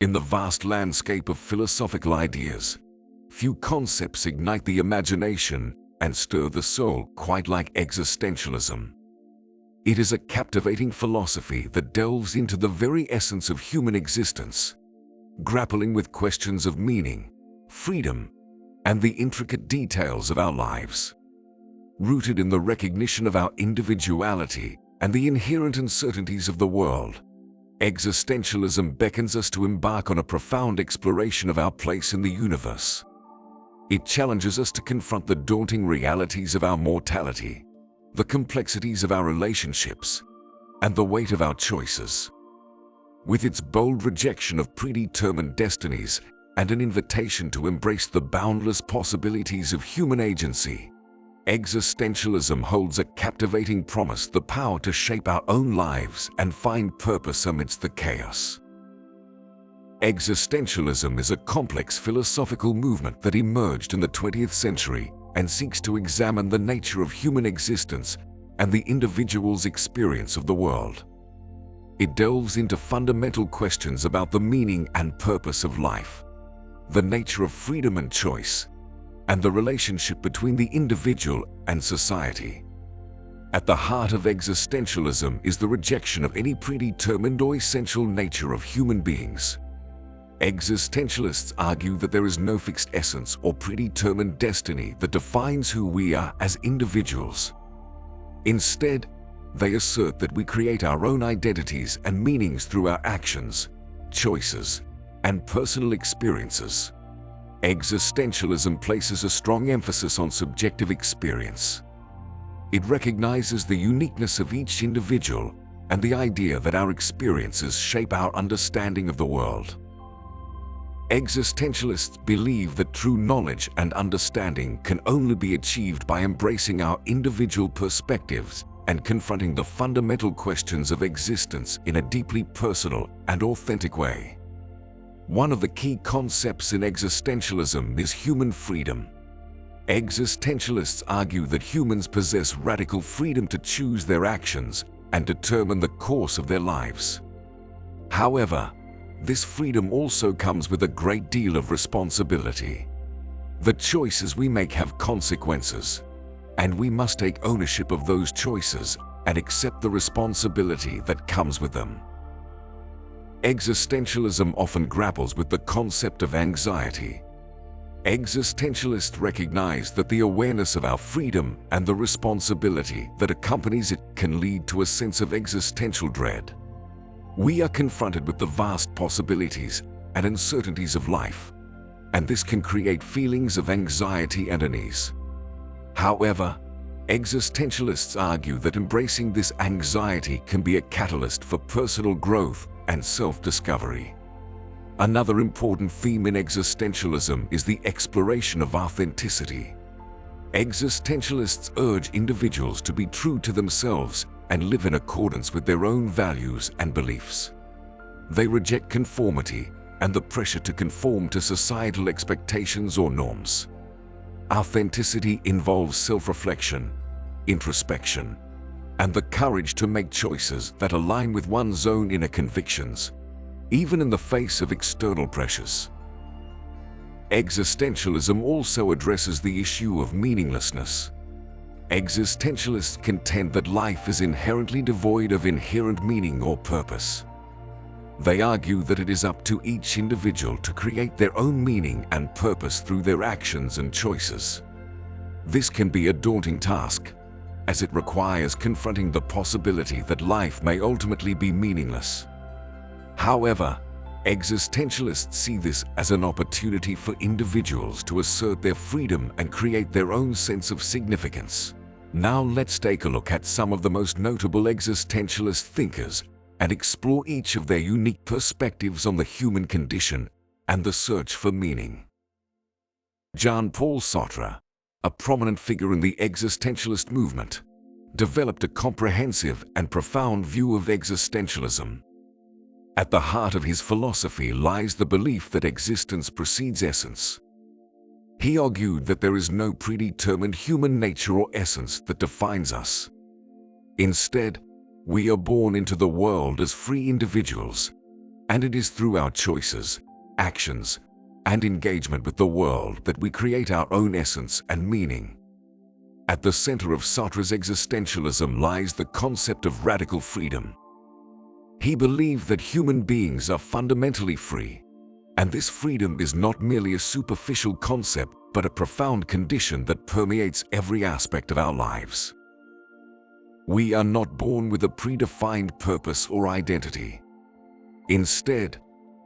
In the vast landscape of philosophical ideas, few concepts ignite the imagination and stir the soul quite like existentialism. It is a captivating philosophy that delves into the very essence of human existence, grappling with questions of meaning, freedom, and the intricate details of our lives. Rooted in the recognition of our individuality and the inherent uncertainties of the world, existentialism beckons us to embark on a profound exploration of our place in the universe. It challenges us to confront the daunting realities of our mortality, the complexities of our relationships, and the weight of our choices. With its bold rejection of predetermined destinies and an invitation to embrace the boundless possibilities of human agency, existentialism holds a captivating promise: the power to shape our own lives and find purpose amidst the chaos. Existentialism is a complex philosophical movement that emerged in the 20th century and seeks to examine the nature of human existence and the individual's experience of the world. It delves into fundamental questions about the meaning and purpose of life, the nature of freedom and choice, and the relationship between the individual and society. At the heart of existentialism is the rejection of any predetermined or essential nature of human beings. Existentialists argue that there is no fixed essence or predetermined destiny that defines who we are as individuals. Instead, they assert that we create our own identities and meanings through our actions, choices, and personal experiences. Existentialism places a strong emphasis on subjective experience. It recognizes the uniqueness of each individual and the idea that our experiences shape our understanding of the world. Existentialists believe that true knowledge and understanding can only be achieved by embracing our individual perspectives and confronting the fundamental questions of existence in a deeply personal and authentic way. One of the key concepts in existentialism is human freedom. Existentialists argue that humans possess radical freedom to choose their actions and determine the course of their lives. However, this freedom also comes with a great deal of responsibility. The choices we make have consequences, and we must take ownership of those choices and accept the responsibility that comes with them. Existentialism often grapples with the concept of anxiety. Existentialists recognize that the awareness of our freedom and the responsibility that accompanies it can lead to a sense of existential dread. We are confronted with the vast possibilities and uncertainties of life, and this can create feelings of anxiety and unease. However, existentialists argue that embracing this anxiety can be a catalyst for personal growth and self-discovery. Another important theme in existentialism is the exploration of authenticity. Existentialists urge individuals to be true to themselves and live in accordance with their own values and beliefs. They reject conformity and the pressure to conform to societal expectations or norms. Authenticity involves self-reflection, introspection, and the courage to make choices that align with one's own inner convictions, even in the face of external pressures. Existentialism also addresses the issue of meaninglessness. Existentialists contend that life is inherently devoid of inherent meaning or purpose. They argue that it is up to each individual to create their own meaning and purpose through their actions and choices. This can be a daunting task, as it requires confronting the possibility that life may ultimately be meaningless. However, existentialists see this as an opportunity for individuals to assert their freedom and create their own sense of significance. Now let's take a look at some of the most notable existentialist thinkers and explore each of their unique perspectives on the human condition and the search for meaning. Jean-Paul Sartre, a prominent figure in the existentialist movement, developed a comprehensive and profound view of existentialism. At the heart of his philosophy lies the belief that existence precedes essence. He argued that there is no predetermined human nature or essence that defines us. Instead, we are born into the world as free individuals, and it is through our choices, actions, and engagement with the world that we create our own essence and meaning. At the center of Sartre's existentialism lies the concept of radical freedom. He believed that human beings are fundamentally free, and this freedom is not merely a superficial concept but a profound condition that permeates every aspect of our lives. We are not born with a predefined purpose or identity. Instead,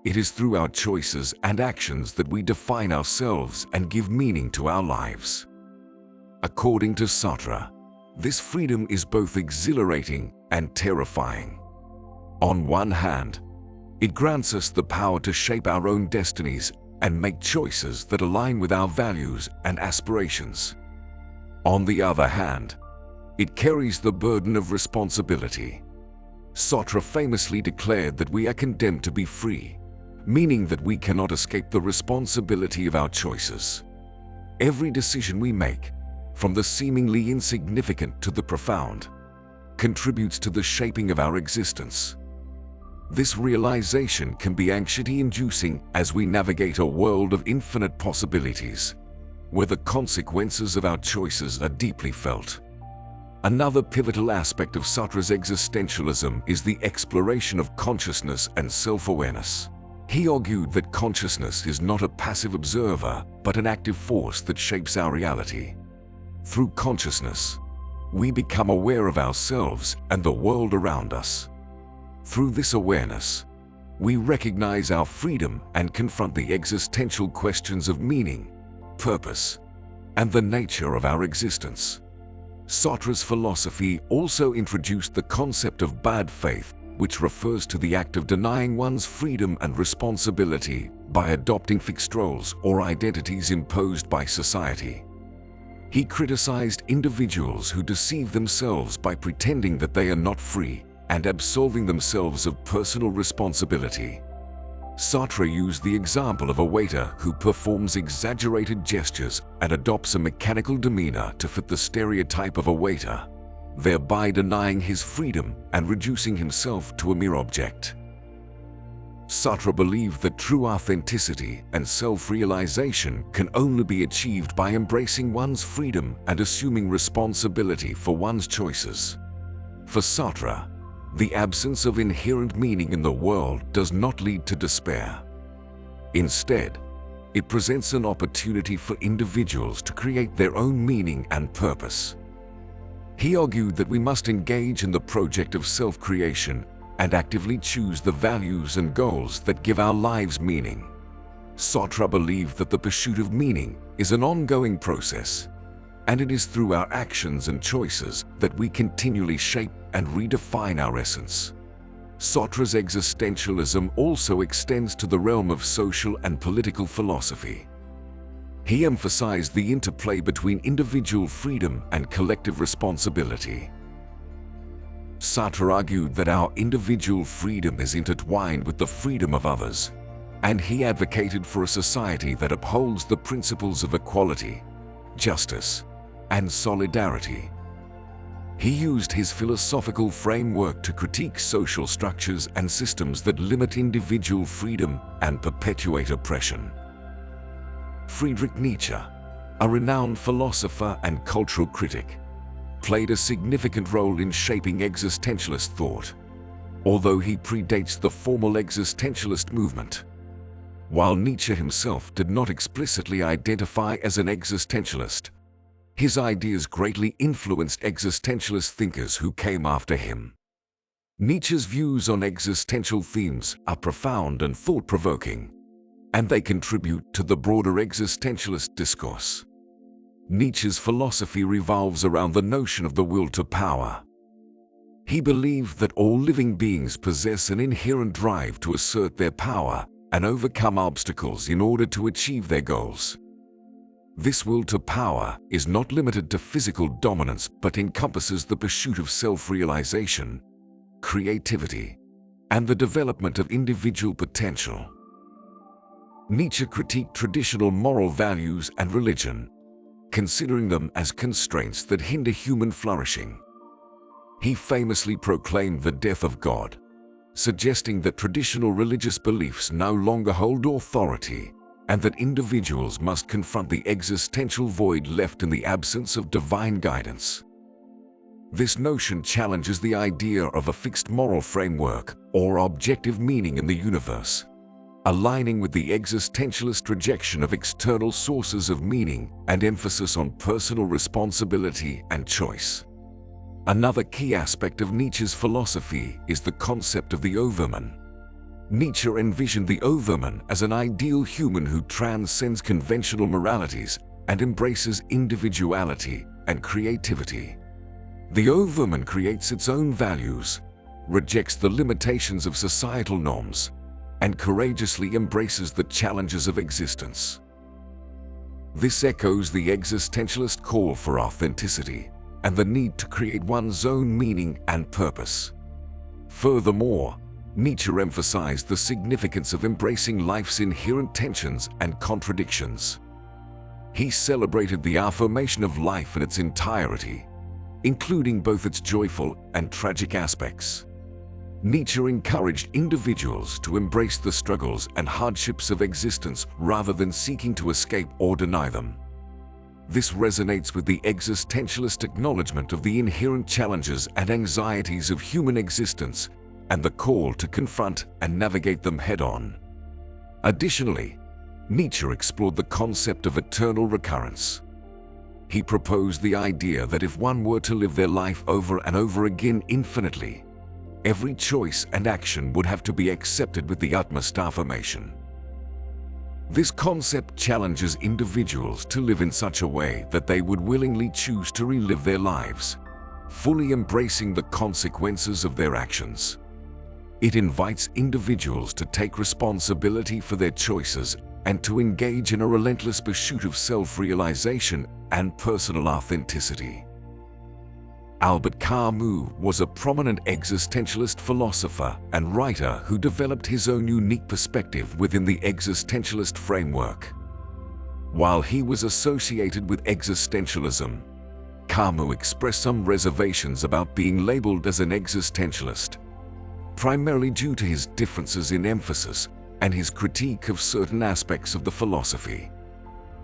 it is through our choices and actions that we define ourselves and give meaning to our lives. According to Sartre, this freedom is both exhilarating and terrifying. On one hand, it grants us the power to shape our own destinies and make choices that align with our values and aspirations. On the other hand, it carries the burden of responsibility. Sartre famously declared that we are condemned to be free, meaning that we cannot escape the responsibility of our choices. Every decision we make, from the seemingly insignificant to the profound, contributes to the shaping of our existence. This realization can be anxiety-inducing as we navigate a world of infinite possibilities, where the consequences of our choices are deeply felt. Another pivotal aspect of Sartre's existentialism is the exploration of consciousness and self-awareness. He argued that consciousness is not a passive observer, but an active force that shapes our reality. Through consciousness, we become aware of ourselves and the world around us. Through this awareness, we recognize our freedom and confront the existential questions of meaning, purpose, and the nature of our existence. Sartre's philosophy also introduced the concept of bad faith, which refers to the act of denying one's freedom and responsibility by adopting fixed roles or identities imposed by society. He criticized individuals who deceive themselves by pretending that they are not free and absolving themselves of personal responsibility. Sartre used the example of a waiter who performs exaggerated gestures and adopts a mechanical demeanor to fit the stereotype of a waiter, thereby denying his freedom and reducing himself to a mere object. Sartre believed that true authenticity and self-realization can only be achieved by embracing one's freedom and assuming responsibility for one's choices. For Sartre, the absence of inherent meaning in the world does not lead to despair. Instead, it presents an opportunity for individuals to create their own meaning and purpose. He argued that we must engage in the project of self-creation and actively choose the values and goals that give our lives meaning. Sartre believed that the pursuit of meaning is an ongoing process, and it is through our actions and choices that we continually shape and redefine our essence. Sartre's existentialism also extends to the realm of social and political philosophy. He emphasized the interplay between individual freedom and collective responsibility. Sartre argued that our individual freedom is intertwined with the freedom of others, and he advocated for a society that upholds the principles of equality, justice, and solidarity. He used his philosophical framework to critique social structures and systems that limit individual freedom and perpetuate oppression. Friedrich Nietzsche, a renowned philosopher and cultural critic, played a significant role in shaping existentialist thought, although he predates the formal existentialist movement. While Nietzsche himself did not explicitly identify as an existentialist, his ideas greatly influenced existentialist thinkers who came after him. Nietzsche's views on existential themes are profound and thought-provoking, and they contribute to the broader existentialist discourse. Nietzsche's philosophy revolves around the notion of the will to power. He believed that all living beings possess an inherent drive to assert their power and overcome obstacles in order to achieve their goals. This will to power is not limited to physical dominance but encompasses the pursuit of self-realization, creativity, and the development of individual potential. Nietzsche critiqued traditional moral values and religion, considering them as constraints that hinder human flourishing. He famously proclaimed the death of God, suggesting that traditional religious beliefs no longer hold authority and that individuals must confront the existential void left in the absence of divine guidance. This notion challenges the idea of a fixed moral framework or objective meaning in the universe, aligning with the existentialist rejection of external sources of meaning and emphasis on personal responsibility and choice. Another key aspect of Nietzsche's philosophy is the concept of the overman. Nietzsche envisioned the overman as an ideal human who transcends conventional moralities and embraces individuality and creativity. The overman creates its own values, rejects the limitations of societal norms, and courageously embraces the challenges of existence. This echoes the existentialist call for authenticity and the need to create one's own meaning and purpose. Furthermore, Nietzsche emphasized the significance of embracing life's inherent tensions and contradictions. He celebrated the affirmation of life in its entirety, including both its joyful and tragic aspects. Nietzsche encouraged individuals to embrace the struggles and hardships of existence rather than seeking to escape or deny them. This resonates with the existentialist acknowledgement of the inherent challenges and anxieties of human existence and the call to confront and navigate them head-on. Additionally, Nietzsche explored the concept of eternal recurrence. He proposed the idea that if one were to live their life over and over again infinitely, every choice and action would have to be accepted with the utmost affirmation. This concept challenges individuals to live in such a way that they would willingly choose to relive their lives, fully embracing the consequences of their actions. It invites individuals to take responsibility for their choices and to engage in a relentless pursuit of self-realization and personal authenticity. Albert Camus was a prominent existentialist philosopher and writer who developed his own unique perspective within the existentialist framework. While he was associated with existentialism, Camus expressed some reservations about being labeled as an existentialist, primarily due to his differences in emphasis and his critique of certain aspects of the philosophy.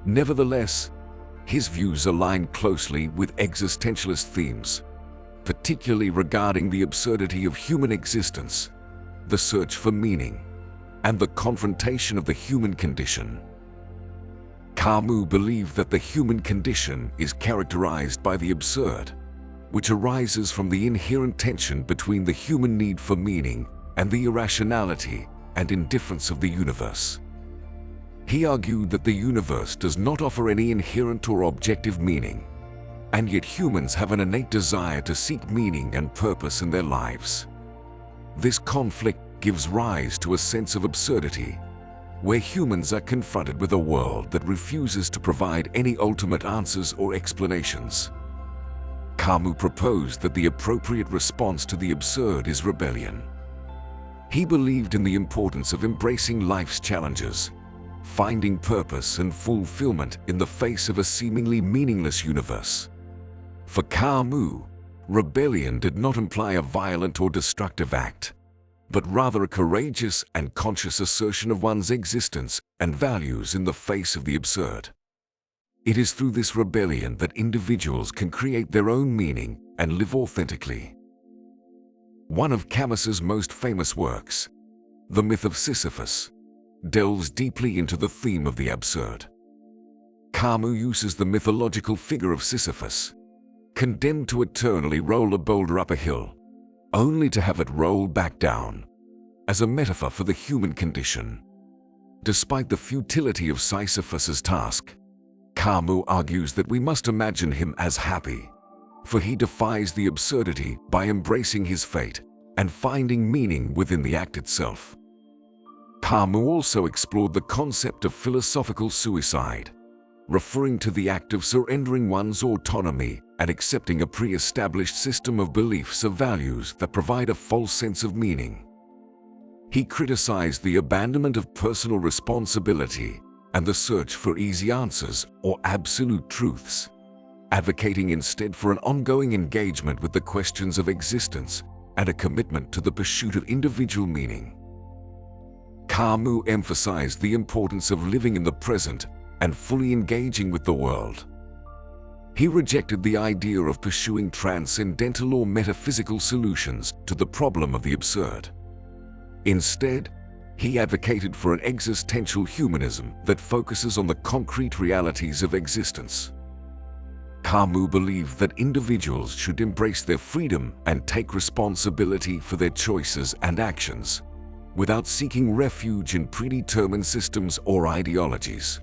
Nevertheless, his views aligned closely with existentialist themes, particularly regarding the absurdity of human existence, the search for meaning, and the confrontation of the human condition. Camus believed that the human condition is characterized by the absurd, which arises from the inherent tension between the human need for meaning and the irrationality and indifference of the universe. He argued that the universe does not offer any inherent or objective meaning, and yet humans have an innate desire to seek meaning and purpose in their lives. This conflict gives rise to a sense of absurdity, where humans are confronted with a world that refuses to provide any ultimate answers or explanations. Camus proposed that the appropriate response to the absurd is rebellion. He believed in the importance of embracing life's challenges, finding purpose and fulfillment in the face of a seemingly meaningless universe. For Camus, rebellion did not imply a violent or destructive act, but rather a courageous and conscious assertion of one's existence and values in the face of the absurd. It is through this rebellion that individuals can create their own meaning and live authentically. One of Camus's most famous works, The Myth of Sisyphus, delves deeply into the theme of the absurd. Camus uses the mythological figure of Sisyphus, condemned to eternally roll a boulder up a hill, only to have it roll back down, as a metaphor for the human condition. Despite the futility of Sisyphus's task, Camus argues that we must imagine him as happy, for he defies the absurdity by embracing his fate and finding meaning within the act itself. Camus also explored the concept of philosophical suicide, referring to the act of surrendering one's autonomy and accepting a pre-established system of beliefs or values that provide a false sense of meaning. He criticized the abandonment of personal responsibility and the search for easy answers or absolute truths, advocating instead for an ongoing engagement with the questions of existence and a commitment to the pursuit of individual meaning. Camus emphasized the importance of living in the present and fully engaging with the world. He rejected the idea of pursuing transcendental or metaphysical solutions to the problem of the absurd. Instead, he advocated for an existential humanism that focuses on the concrete realities of existence. Camus believed that individuals should embrace their freedom and take responsibility for their choices and actions, without seeking refuge in predetermined systems or ideologies.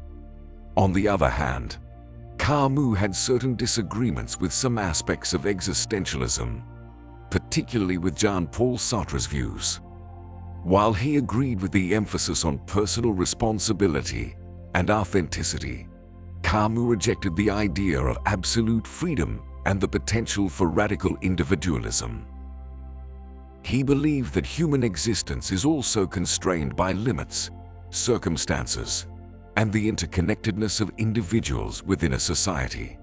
On the other hand, Camus had certain disagreements with some aspects of existentialism, particularly with Jean-Paul Sartre's views. While he agreed with the emphasis on personal responsibility and authenticity, Camus rejected the idea of absolute freedom and the potential for radical individualism. He believed that human existence is also constrained by limits, circumstances, and the interconnectedness of individuals within a society.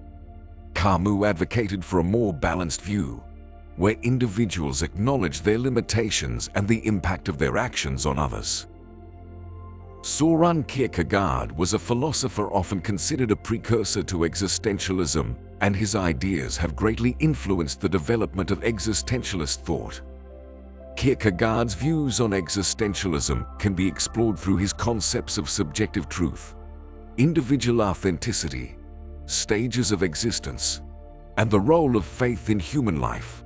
Camus advocated for a more balanced view, where individuals acknowledge their limitations and the impact of their actions on others. Søren Kierkegaard was a philosopher often considered a precursor to existentialism, and his ideas have greatly influenced the development of existentialist thought. Kierkegaard's views on existentialism can be explored through his concepts of subjective truth, individual authenticity, stages of existence, and the role of faith in human life.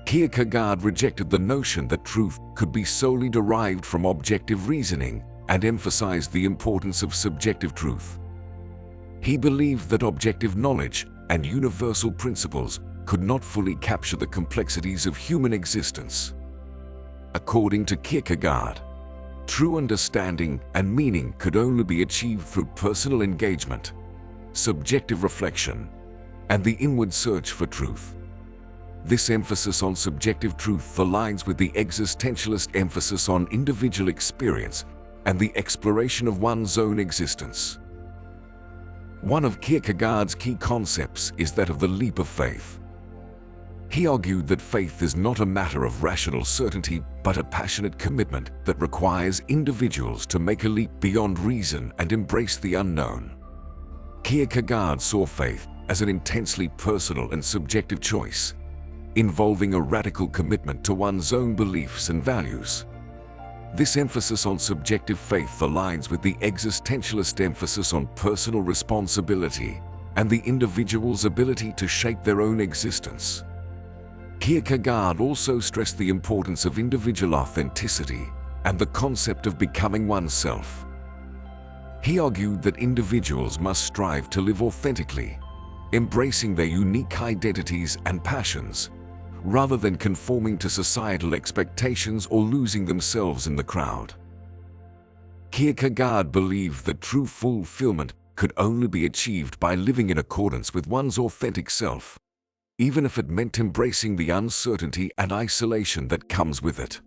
Kierkegaard rejected the notion that truth could be solely derived from objective reasoning and emphasized the importance of subjective truth. He believed that objective knowledge and universal principles could not fully capture the complexities of human existence. According to Kierkegaard, true understanding and meaning could only be achieved through personal engagement, subjective reflection, and the inward search for truth. This emphasis on subjective truth aligns with the existentialist emphasis on individual experience and the exploration of one's own existence. One of Kierkegaard's key concepts is that of the leap of faith. He argued that faith is not a matter of rational certainty, but a passionate commitment that requires individuals to make a leap beyond reason and embrace the unknown. Kierkegaard saw faith as an intensely personal and subjective choice, involving a radical commitment to one's own beliefs and values. This emphasis on subjective faith aligns with the existentialist emphasis on personal responsibility and the individual's ability to shape their own existence. Kierkegaard also stressed the importance of individual authenticity and the concept of becoming oneself. He argued that individuals must strive to live authentically, embracing their unique identities and passions, rather than conforming to societal expectations or losing themselves in the crowd. Kierkegaard believed that true fulfillment could only be achieved by living in accordance with one's authentic self, even if it meant embracing the uncertainty and isolation that comes with it.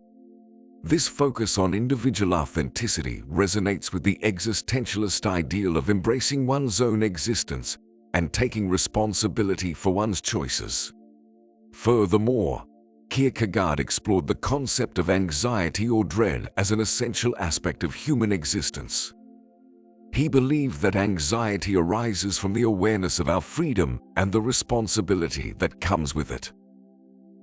This focus on individual authenticity resonates with the existentialist ideal of embracing one's own existence and taking responsibility for one's choices. Furthermore, Kierkegaard explored the concept of anxiety or dread as an essential aspect of human existence. He believed that anxiety arises from the awareness of our freedom and the responsibility that comes with it.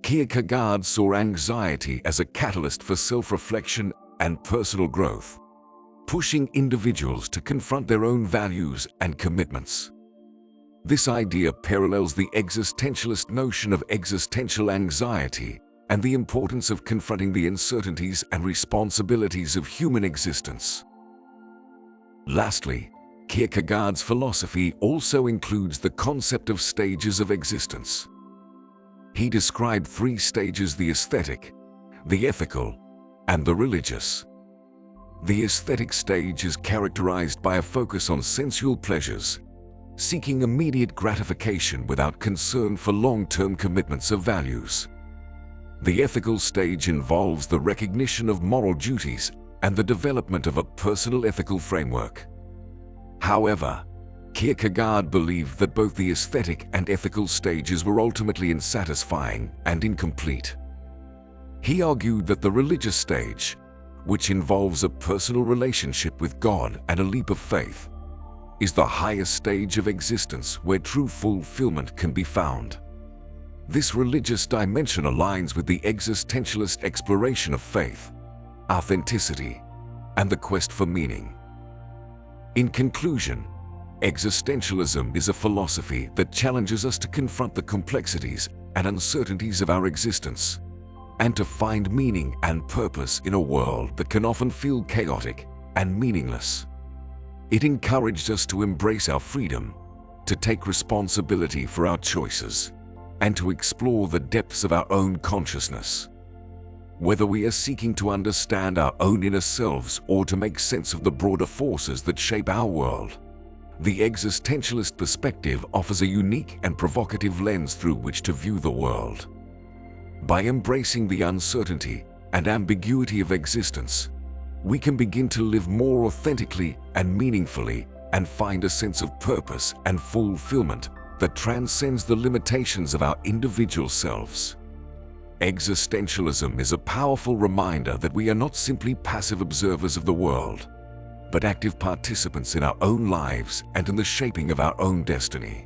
Kierkegaard saw anxiety as a catalyst for self-reflection and personal growth, pushing individuals to confront their own values and commitments. This idea parallels the existentialist notion of existential anxiety and the importance of confronting the uncertainties and responsibilities of human existence. Lastly, Kierkegaard's philosophy also includes the concept of stages of existence. He described 3 stages: the aesthetic, the ethical, and the religious. The aesthetic stage is characterized by a focus on sensual pleasures, seeking immediate gratification without concern for long-term commitments of values. The ethical stage involves the recognition of moral duties and the development of a personal ethical framework. However, Kierkegaard believed that both the aesthetic and ethical stages were ultimately unsatisfying and incomplete. He argued that the religious stage, which involves a personal relationship with God and a leap of faith, is the highest stage of existence where true fulfillment can be found. This religious dimension aligns with the existentialist exploration of faith, authenticity, and the quest for meaning. In conclusion, existentialism is a philosophy that challenges us to confront the complexities and uncertainties of our existence, and to find meaning and purpose in a world that can often feel chaotic and meaningless. It encouraged us to embrace our freedom, to take responsibility for our choices, and to explore the depths of our own consciousness. Whether we are seeking to understand our own inner selves or to make sense of the broader forces that shape our world, the existentialist perspective offers a unique and provocative lens through which to view the world. By embracing the uncertainty and ambiguity of existence, we can begin to live more authentically and meaningfully and find a sense of purpose and fulfillment that transcends the limitations of our individual selves. Existentialism is a powerful reminder that we are not simply passive observers of the world, but active participants in our own lives and in the shaping of our own destiny.